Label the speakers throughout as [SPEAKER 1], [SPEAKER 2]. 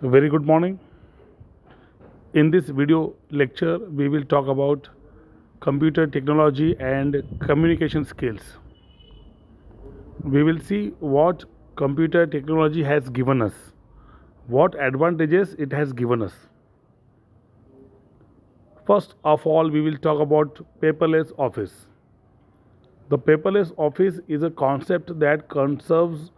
[SPEAKER 1] Very good morning. In this video lecture, we will talk about computer technology and communication skills. We will see what computer technology has given us, what advantages it has given us. First of all, we will talk about paperless office. The paperless office is a concept that conserves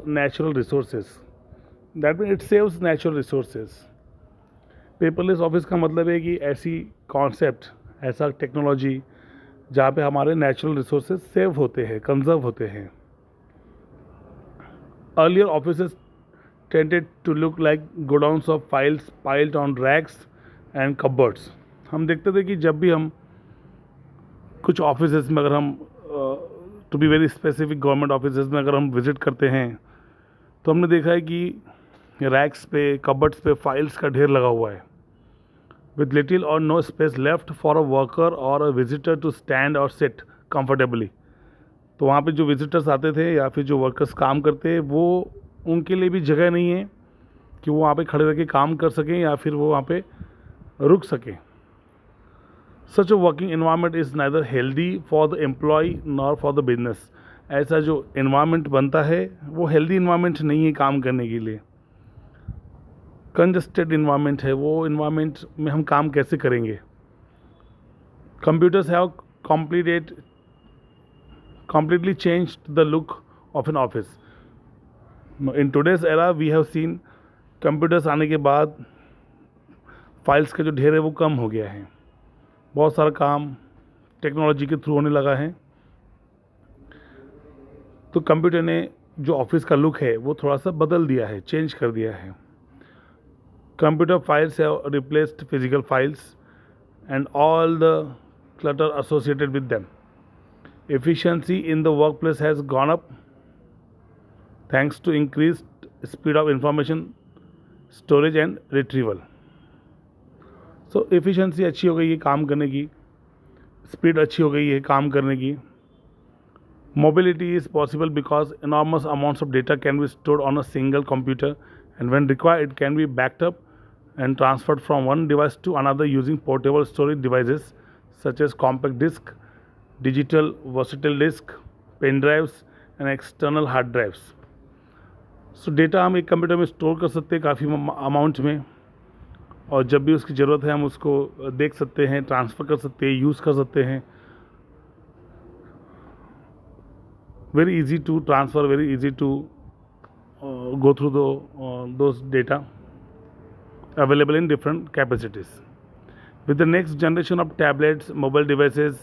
[SPEAKER 1] natural resources. That means it saves natural resources. Paperless office का मतलब है कि ऐसी concept, ऐसा technology जहाँ पे हमारे natural resources save होते हैं, कंजर्व होते हैं. Earlier offices tended to look like godowns of files piled on racks and cupboards. हम देखते थे कि जब भी हम कुछ ऑफिसेस में, अगर हम to be very specific government offices में अगर हम विज़िट करते हैं, तो हमने देखा है कि रैक्स पे, कबर्ड्स पे फाइल्स का ढेर लगा हुआ है, with little or no space left for a worker or a visitor to stand or sit comfortably. तो वहाँ पे जो विजिटर्स आते थे या फिर जो वर्कर्स काम करते, वो उनके लिए भी जगह नहीं है कि वो वहाँ पे खड़े रह के काम कर सकें या फिर वो वहाँ पे रुक सकें. Such a working environment is neither healthy for the employee nor for the business. ऐसा जो इन्वायरमेंट बनता है वो हेल्दी इन्वायरमेंट नहीं है काम करने के लिए. कंजस्टेड इन्वायरमेंट है, वो इन्वायरमेंट में हम काम कैसे करेंगे. Computers have completely changed the look of an office. In today's era we have seen computers आने के बाद फाइल्स का जो ढेर है वो कम हो गया है. बहुत सारा काम टेक्नोलॉजी के थ्रू होने लगा है. तो कंप्यूटर ने जो ऑफिस का लुक है वो थोड़ा सा बदल दिया है, चेंज कर दिया है. Computer files have replaced physical files and all the clutter associated with them. Efficiency in the workplace has gone up thanks to increased speed of information storage and retrieval. So efficiency अच्छी हो गई है काम करने की, speed अच्छी हो गई है काम करने की. Mobility is possible because enormous amounts of data can be stored on a single computer, and when required it can be backed up and transferred from one device to another using portable storage devices such as compact disk, digital versatile disk, pen drives and external hard drives. So data हम एक computer में store कर सकते हैं काफ़ी amount में, और जब भी उसकी ज़रूरत है हम उसको देख सकते हैं, ट्रांसफ़र कर सकते हैं, यूज़ कर सकते हैं. Very easy to transfer, very easy to go through those data available in different capacities. With the next generation of tablets, mobile devices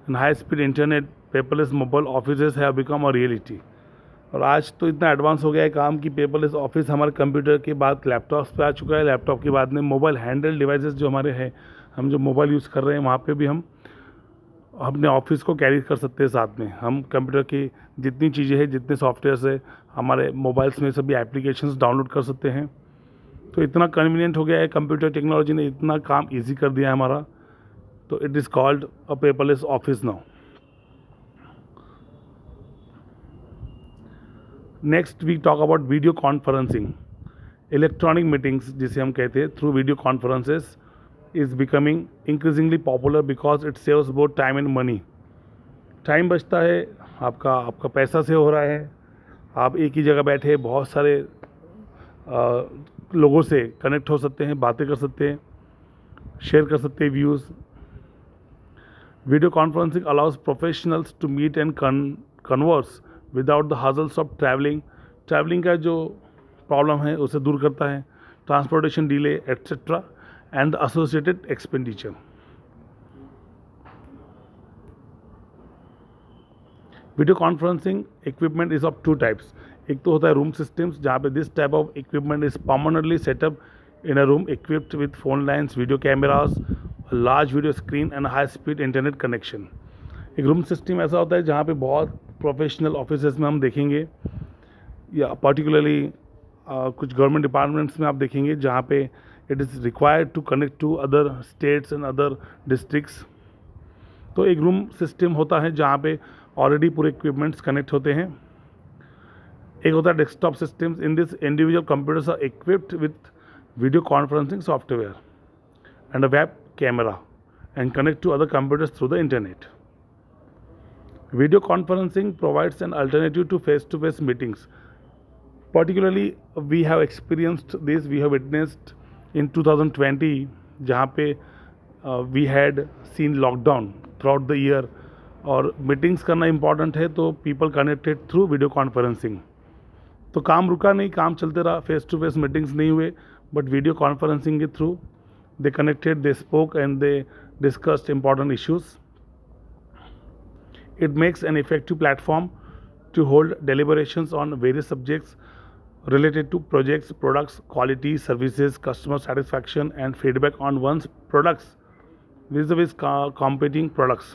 [SPEAKER 1] and high-speed internet, paperless mobile offices have become a reality. और आज तो इतना advance हो गया है काम कि paperless office हमारे कंप्यूटर के बाद लैपटॉप्स पे आ चुका है. लैपटॉप के बाद में मोबाइल हैंडल डिवाइसेस जो हमारे हैं, हम जो मोबाइल यूज़ कर रहे हैं वहाँ पे भी हम अपने ऑफिस को कैरी कर सकते हैं साथ में. हम कंप्यूटर की जितनी चीज़ें हैं, जितने सॉफ्टवेयर्स है, हमारे मोबाइल्स में सभी एप्लीकेशंस डाउनलोड कर सकते हैं. तो इतना कन्वीनियंट हो गया है, कंप्यूटर टेक्नोलॉजी ने इतना काम इजी कर दिया है हमारा. तो it is called a paperless office now. Next we talk about video conferencing. Electronic meetings जिसे हम कहते हैं through video conferences is becoming increasingly popular because it saves both time and money. Time बचता है, आपका पैसा सेव हो रहा है. आप एक ही जगह बैठे बहुत सारे लोगों से कनेक्ट हो सकते हैं, बातें कर सकते हैं, शेयर कर सकते हैं views. Video conferencing allows professionals to meet and converse without the hassles of travelling का जो प्रॉब्लम है उसे दूर करता है, transportation delay etcetera and the associated expenditure. Video conferencing equipment is of two types. एक तो होता है रूम सिस्टम्स, जहाँ पे this type of equipment is permanently set up in a room equipped with phone lines, video cameras, large video screen and high speed internet connection. एक room system ऐसा होता है जहाँ पे बहुत प्रोफेशनल ऑफिसेस में हम देखेंगे, या पर्टिकुलरली कुछ गवर्नमेंट डिपार्टमेंट्स में आप देखेंगे जहाँ पे it is required to connect to other states and other districts. तो एक रूम सिस्टम होता है जहाँ पे ऑलरेडी पूरे इक्विपमेंट्स कनेक्ट होते हैं. एक होता है desktop systems. In this individual computers are equipped with video conferencing software and a web camera and connect to other computers through the internet. Video conferencing provides an alternative to face-to-face meetings. Particularly, we have experienced this, we have witnessed in 2020, जहाँ पे we had seen lockdown throughout the year और meetings करना important है तो people connected through video conferencing. तो काम रुका नहीं, काम चलते रहा, फेस टू फेस मीटिंग्स नहीं हुए, बट वीडियो कॉन्फ्रेंसिंग के through they connected, they spoke, and they discussed important issues. It makes an effective platform to hold deliberations on various subjects related to projects, products, quality, services, customer satisfaction, and feedback on one's products vis-a-vis competing products.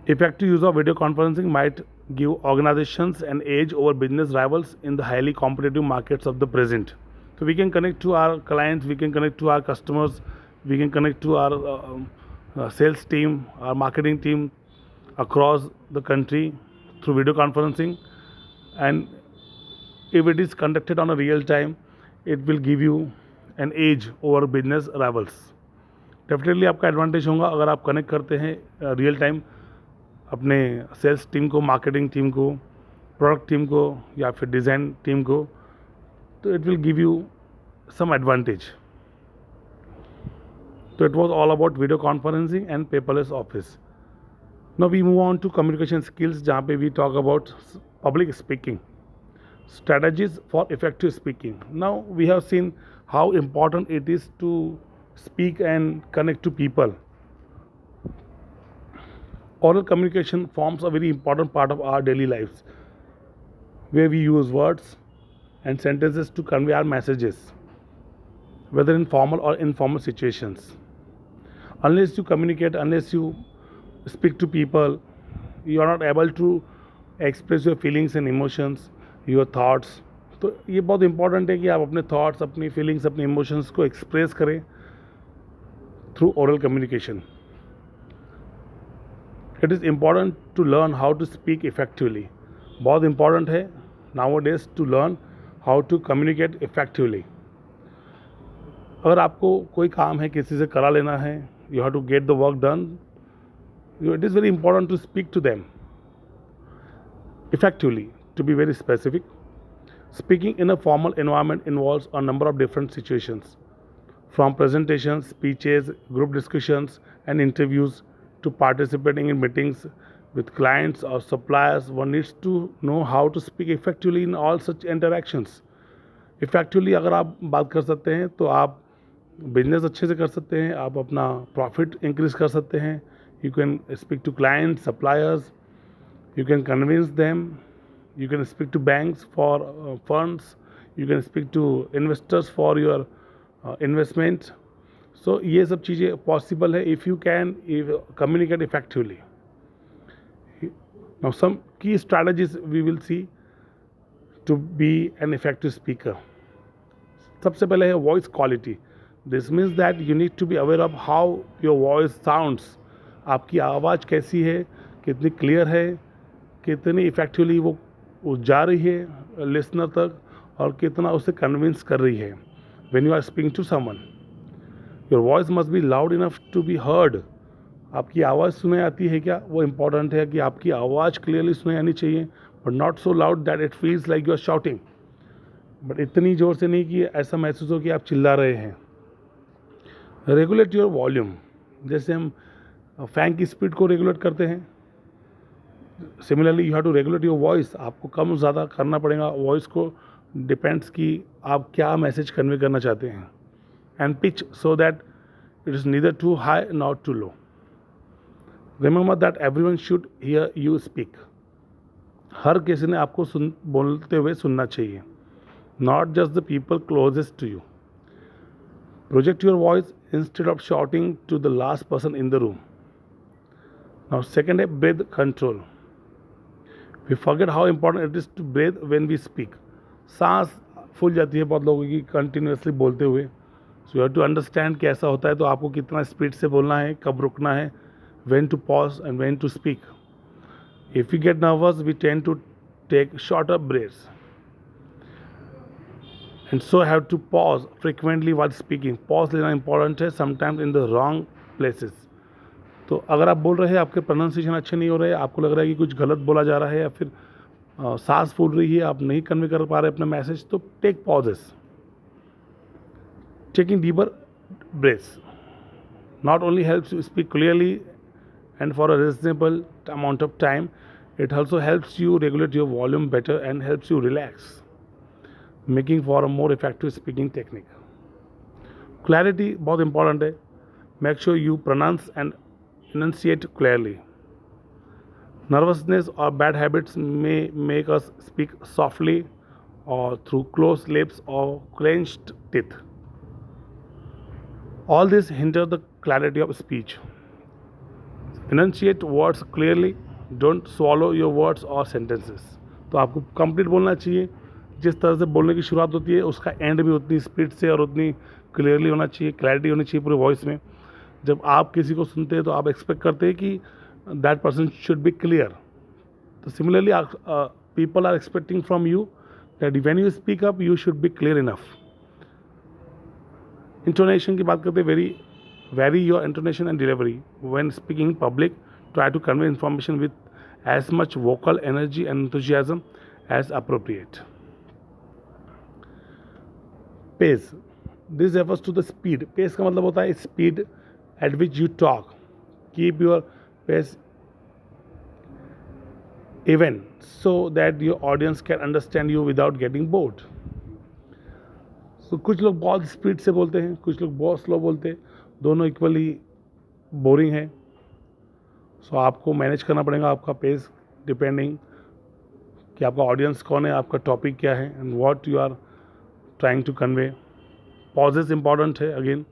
[SPEAKER 1] Effective use of video conferencing might give organizations an edge over business rivals in the highly competitive markets of the present. So we can connect to our clients, we can connect to our customers, we can connect to our sales team, our marketing team across the country through video conferencing. And if it is conducted on a real time, it will give you an edge over business rivals. Definitely आपका advantage होगा अगर आप connect करते हैं real time अपने sales team को, marketing team को, product team को या फिर डिज़ाइन टीम को, तो it will give you some advantage. So it was all about video conferencing and paperless office. Now we move on to communication skills, जहाँ पे we talk about public speaking, strategies for effective speaking. Now we have seen how important it is to speak and connect to people. Oral communication forms a very important part of our daily lives, where we use words and sentences to convey our messages, whether in formal or informal situations. Unless you communicate, unless you speak to people, you are not able to express your feelings and emotions, your thoughts. तो ये बहुत important है कि आप अपने thoughts, अपनी feelings, अपने emotions को express करें through oral communication. It is important to learn how to speak effectively. बहुत important है nowadays to learn how to communicate effectively. अगर आपको कोई काम है किसी से करा लेना है, you have to get the work done, it is very important to speak to them effectively. To be very specific, speaking in a formal environment involves a number of different situations, from presentations, speeches, group discussions, and interviews to participating in meetings with clients or suppliers. One needs to know how to speak effectively in all such interactions. Effectively अगर आप बात कर सकते हैं तो आप business अच्छे से कर सकते हैं, आप अपना प्रॉफिट इंक्रीज कर सकते हैं. You can speak to clients, suppliers, you can convince them, you can speak to banks for funds, you can speak to investors for your investment. So ये सब चीज़ें पॉसिबल है if you can communicate effectively. Now some key strategies we will see to be an effective speaker. सबसे पहले है voice quality. This means that you need to be aware of how your voice sounds. आपकी आवाज़ कैसी है, कितनी clear है, कितनी इफेक्टिवली वो जा रही है लिसनर तक और कितना उसे कन्विंस कर रही है. When you are speaking to someone, your voice must be loud enough to be heard. आपकी आवाज़ सुनाई आती है क्या, वो इम्पॉर्टेंट है कि आपकी आवाज़ क्लियरली सुनाई आनी चाहिए, but not so loud that it feels like you are shouting. But इतनी ज़ोर से नहीं कि ऐसा महसूस हो कि आप चिल्ला रहे हैं. Regulate your volume. जैसे हम फैन की स्पीड को रेगुलेट करते हैं, similarly you have to regulate your voice. आपको कम ज़्यादा करना पड़ेगा वॉइस को, डिपेंड्स कि आप क्या मैसेज कन्वे करना चाहते हैं. And pitch so that it is neither too high not too low. Remember that everyone should hear you speak. हर किसी ने आपको बोलते हुए सुनना चाहिए, not just the people closest to you. Project your voice instead of shouting to the last person in the room. Now second है breath control. We forget how important it is to breathe when we speak. सांस फूल जाती है बहुत लोगों की continuously बोलते हुए. So you have to understand कैसा होता है, तो आपको कितना स्पीड से बोलना है, कब रुकना है, when to pause and when to speak. If we get nervous, we tend to take shorter breaths and so have to pause frequently while speaking. Pause लेना important है, sometimes in the wrong places. तो अगर आप बोल रहे हैं, आपके pronunciation अच्छे नहीं हो रहे, आपको लग रहा है कि कुछ गलत बोला जा रहा है या फिर सांस फूल रही है, आप नहीं कन्वे कर पा रहे अपना मैसेज, तो take pauses. Taking deeper breaths not only helps you speak clearly and for a reasonable amount of time, it also helps you regulate your volume better and helps you relax, making for a more effective speaking technique. Clarity बहुत important है. Make sure you pronounce and enunciate clearly. Nervousness or bad habits may make us speak softly or through closed lips or clenched teeth. All this hinder the clarity of speech. Enunciate words clearly. Don't swallow your words or sentences. तो आपको complete बोलना चाहिए. जिस तरह से बोलने की शुरुआत होती है उसका एंड भी उतनी स्पीड से और उतनी क्लियरली होना चाहिए, क्लैरिटी होनी चाहिए पूरे वॉइस में. जब आप किसी को सुनते हैं तो आप एक्सपेक्ट करते हैं कि that person should be clear. तो similarly people are expecting from you that when you speak up you should be clear enough. Intonation की बात करते हैं. vary your intonation and delivery when speaking in public. Try to convey information with as much vocal energy and enthusiasm as appropriate. Pace. This refers to the speed. Pace का मतलब होता है speed at which you talk. Keep your pace even so that your audience can understand you without getting bored. So कुछ लोग बहुत speed से बोलते हैं, कुछ लोग बहुत स्लो बोलते हैं. दोनों इक्वली बोरिंग है. सो आपको मैनेज करना पड़ेगा आपका पेस डिपेंडिंग कि आपका ऑडियंस कौन है, आपका टॉपिक क्या है and what you are trying to convey. Pauses important है. Again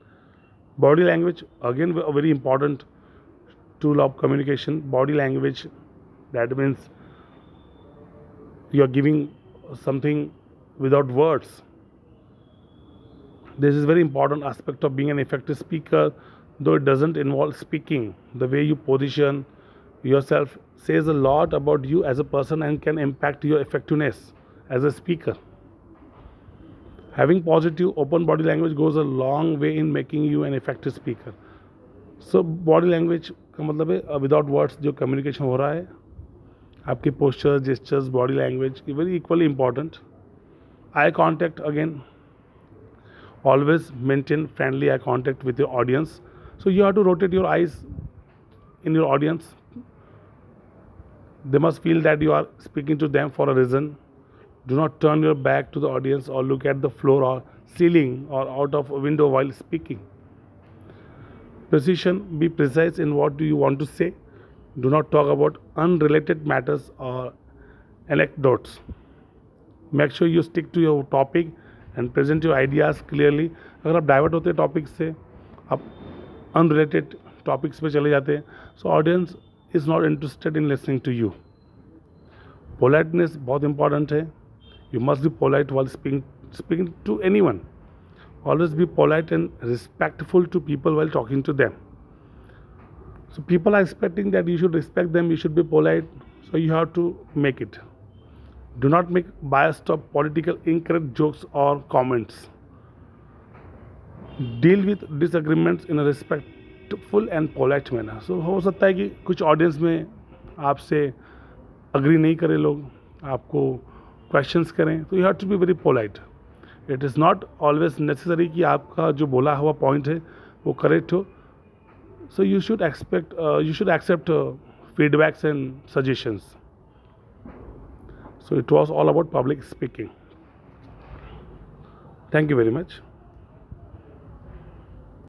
[SPEAKER 1] body language again very important tool of communication. Body language that means you are giving something without words. This is very important aspect of being an effective speaker, though it doesn't involve speaking. The way you position yourself says a lot about you as a person and can impact your effectiveness as a speaker. Having positive, open body language goes a long way in making you an effective speaker. So body language का मतलब है without words जो communication हो रहा है, आपके postures, gestures, body language very equally important. Eye contact again. Always maintain friendly eye contact with your audience. So you have to rotate your eyes in your audience. They must feel that you are speaking to them for a reason. Do not turn your back to the audience or look at the floor or ceiling or out of a window while speaking. Precision. Be precise in what do you want to say. Do not talk about unrelated matters or anecdotes. Make sure you stick to your topic and present your ideas clearly. अगर आप divert होते हैं topic से, आप unrelated topics पे चले जाते हैं, so audience is not interested in listening to you. Politeness बहुत इंपॉर्टेंट है. You must be polite while speaking to anyone. Always be polite and respectful to people while talking to them. So people are expecting that you should respect them, you should be polite, so you have to make it. Do not make biased or political incorrect jokes or comments. Deal with disagreements in a respectful and polite manner. So हो सकता है कि कुछ audience में आपसे agree नहीं करें लोग, आपको क्वेश्चंस करें, तो you have to be very polite. It is not always necessary कि आपका जो बोला हुआ पॉइंट है वो करेक्ट हो. So you should accept feedbacks and suggestions. So it was all about public speaking. Thank you very much.